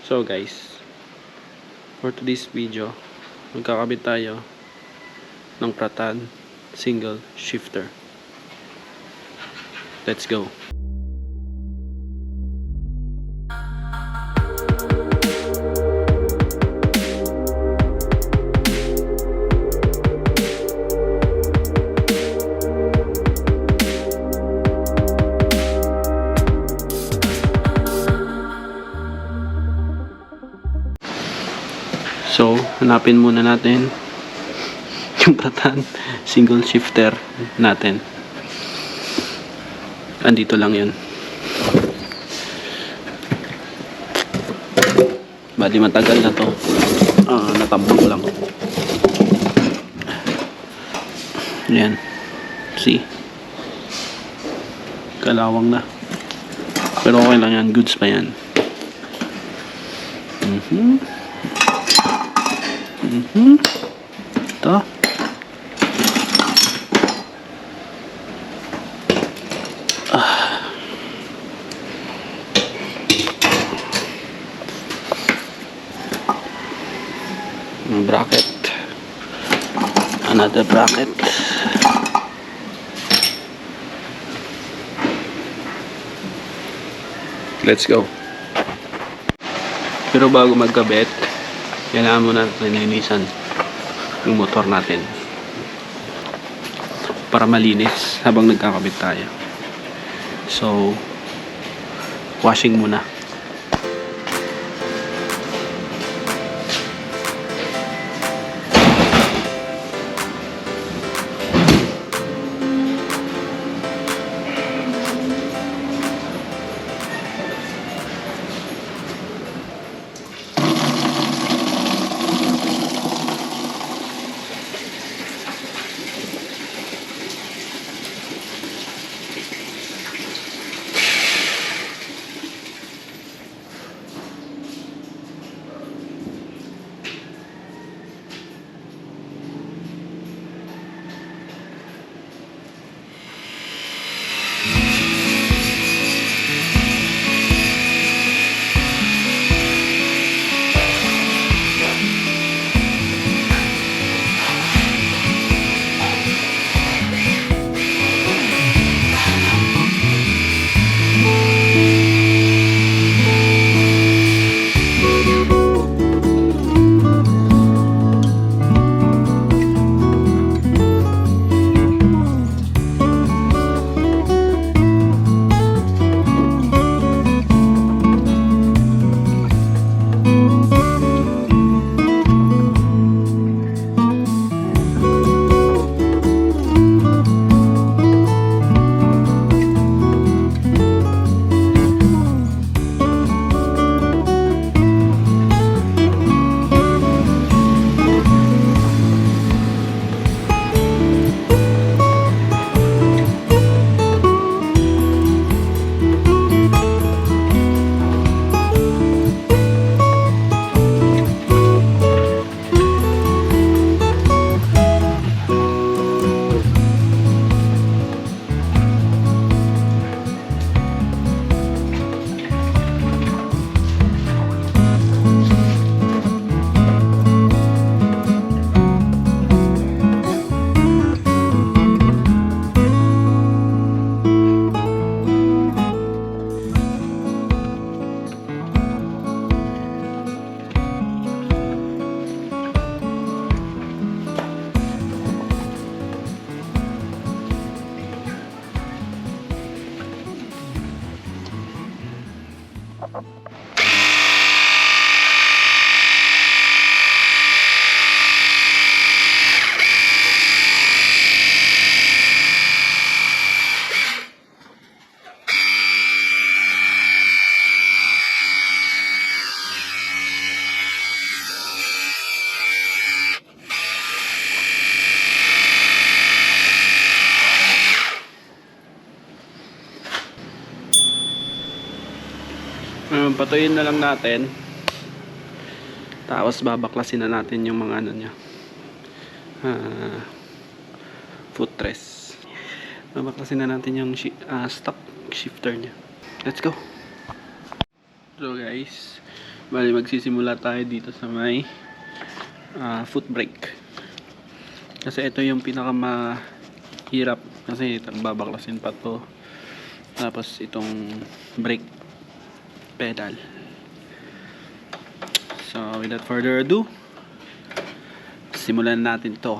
So guys, for today's video, magkakabit tayo ng Pratan single shifter. Let's go. So, hanapin muna natin yung Pratan single shifter natin. Andito lang yun. Bali matagal na to. Natambak lang. Ayan. See? Kalawang na. Pero okay lang yan. Goods pa yan. Ito. Bracket. Another bracket. Let's go. Pero bago magkabit, kailangan muna linisan yung motor natin para malinis habang nagkakabit tayo. So, washing muna. Patuyin na lang natin, tapos babaklasin na natin yung mga ano nya, footrest. Babaklasin na natin yung stock shifter nya. Let's go. So guys, Bali, magsisimula tayo dito sa may foot brake. Kasi ito yung pinakamahirap kasi babaklasin pa to. Tapos itong brake pedal. So, without further ado, simulan natin to.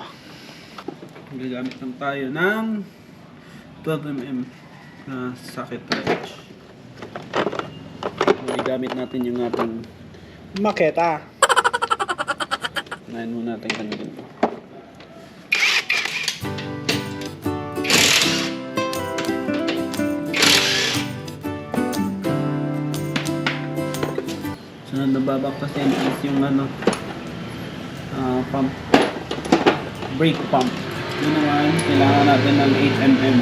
Gagamit lang tayo ng 12mm na socket wrench. Gamit natin yung ating maketa. Unahin muna natin tanggalin to. Sunod na babaktasin is yung pump, brake pump. Yun naman, kailangan natin ng 8mm.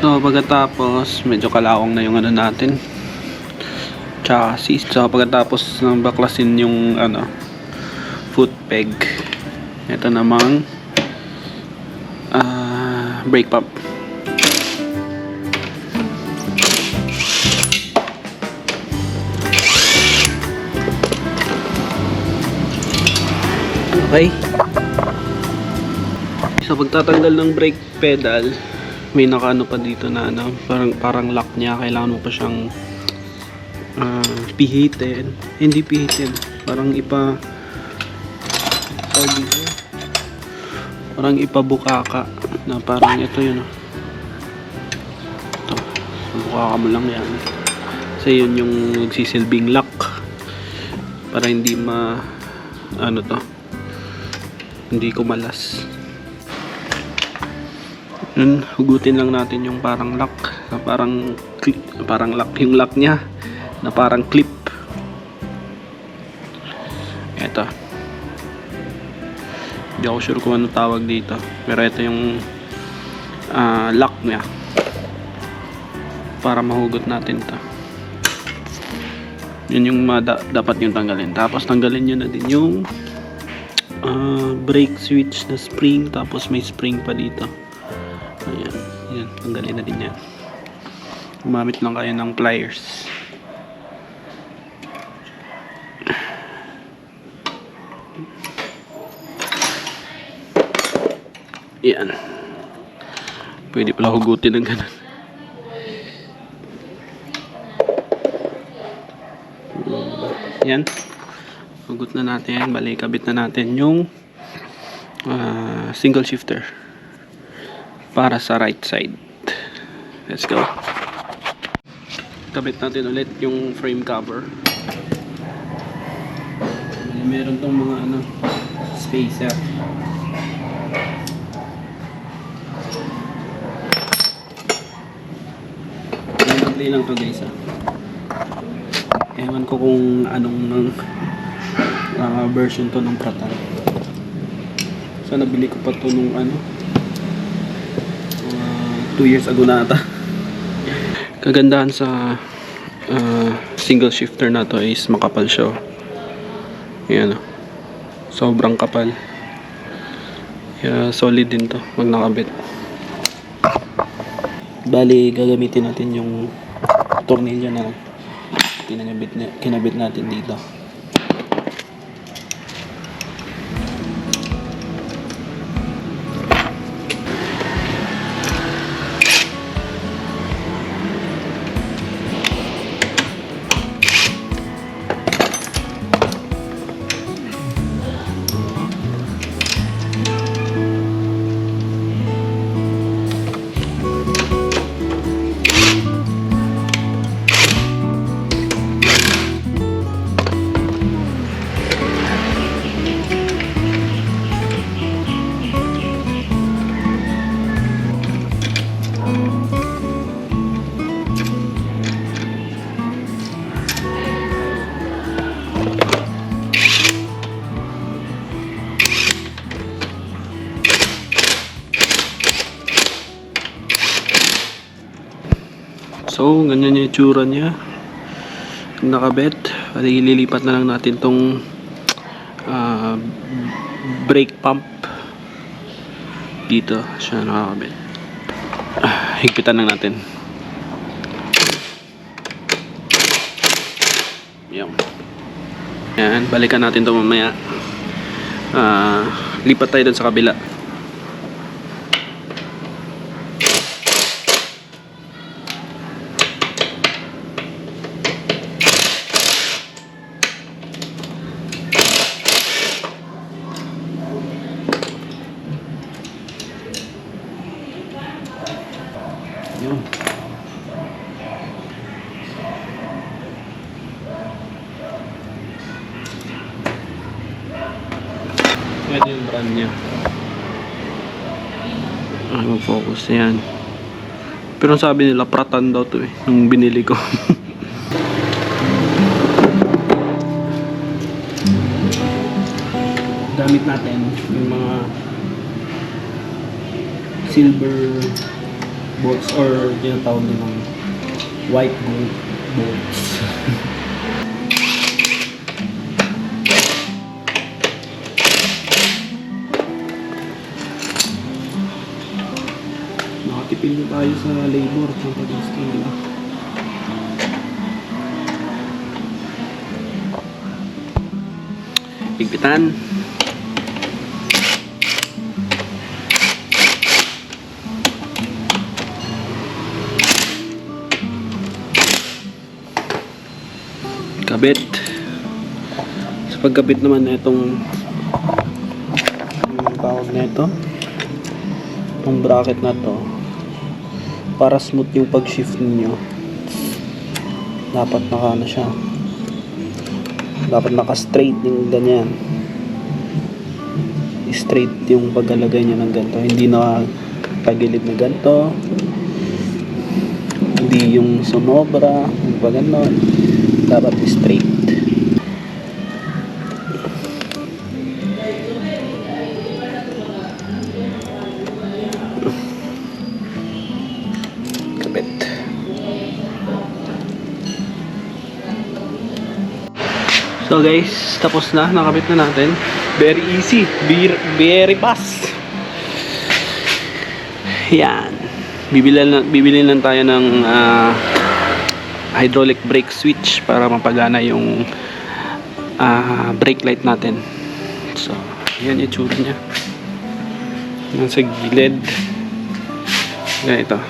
So pagkatapos medyo kalawang na yung natin chassis. So pagkatapos ng baklasin yung foot peg, ito namang brake pump. Okay, so pagtatanggal ng brake pedal, may nakaano pa dito na parang lock niya, kailangan mo pa siyang pihitin. Hindi pihitin, parang parang ipabukaka na parang ito yun. Ito, bukaka mo lang yan. Kasi yun yung nagsisilbing lock para hindi hindi kumalas. Yun, hugutin lang natin yung parang lock, parang lock yung lock niya na parang clip. Ito, hindi ako sure kung ano tawag dito, pero ito yung lock niya para mahugot natin to. Yun yung dapat yung tanggalin. Tapos tanggalin nyo na din yung brake switch na spring, tapos may spring pa dito. Ayan, yan, tanggalin na din yan. Gumamit lang kayo ng pliers. Yan. Pwede pala hugutin ng ganun. Yan. Hugot na natin. Bali, kabit na natin yung single shifter para sa right side. Let's go. Kabit natin ulit yung frame cover. Meron tong mga spacer. Play lang to guys. Ewan ko kung anong version to ng Pratan. So nabili ko pa to nung 2 years ago na ata. Kagandahan sa single shifter na to is makapal siya. Ayan, sobrang kapal. Kaya solid din to pag nakabit. Bali, gagamitin natin yung tornilyo na kinabit natin dito. So, ganyan yung itsura niya. Nakabet. Ililipat na lang natin tong ah, brake pump. Dito siya nakakabit. Higpitan lang natin. Yan, balikan natin ito mamaya. Lipat tayo dun sa kabila. Yun. Yan yung brand niya. Mag-focus yan. Pero sabi nila Pratan daw to nung binili ko. Gamit natin yung mga silver bolts or tinatawag nilang white gold bolts. Nakatipid na tayo sa labor sa pag-scale. Higpitan. Kabit. Sa pagkabit naman na itong tawag na ito, itong bracket na to, para smooth yung pag-shift ninyo, dapat naka ano siya, dapat naka-straight yung ganyan, straight yung pagkalagay niya ng ganito, hindi na tagilid na ganito, hindi yung sumobra yung pag ganon, dapat straight. Kabit. So guys, tapos na, nakabit na natin. Very easy, very fast. Yan. Bibili lang tayo ng hydraulic brake switch para mapagana yung brake light natin. So, yan yung tsura niya. Yan sa gilid. Ganito.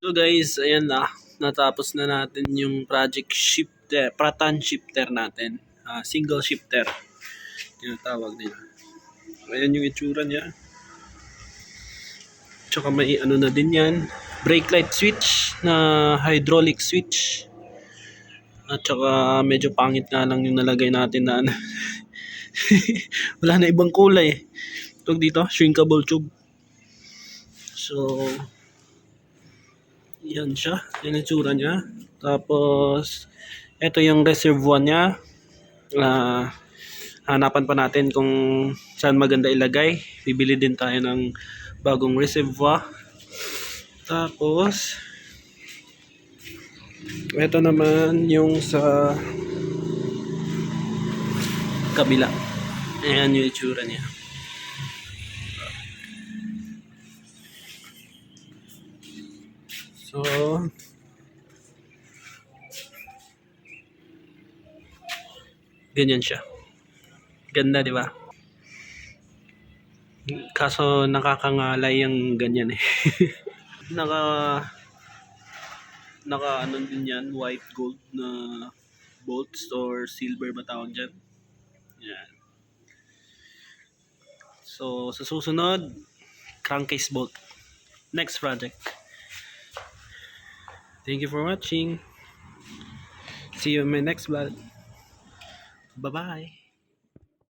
So guys, ayan na. Natapos na natin yung project shifter, Pratan shifter natin. Single shifter. Tinatawag nila. Ayan yung itsura niya. Tsaka may ano na din yan. Brake light switch na hydraulic switch. At tsaka medyo pangit nga lang yung nalagay natin na ano. Wala na ibang kulay. Ito dito, shrinkable tube. So, yan siya. Yan ang tsura niya. Tapos, ito yung reservoir niya. Hanapan pa natin kung saan maganda ilagay. Bibili din tayo ng bagong reservoir. Tapos, ito naman yung sa kabila. Ayan yung itsura niya. So, Ganyan siya. Ganda, di ba? Kaso nakakangalay yung ganyan eh. naka naka ano din yan, white gold na bolts or silver ba tawag dyan. Yan. So sa susunod, crankcase bolt. Next project. Thank you for watching. See you in my next vlog. Bye bye.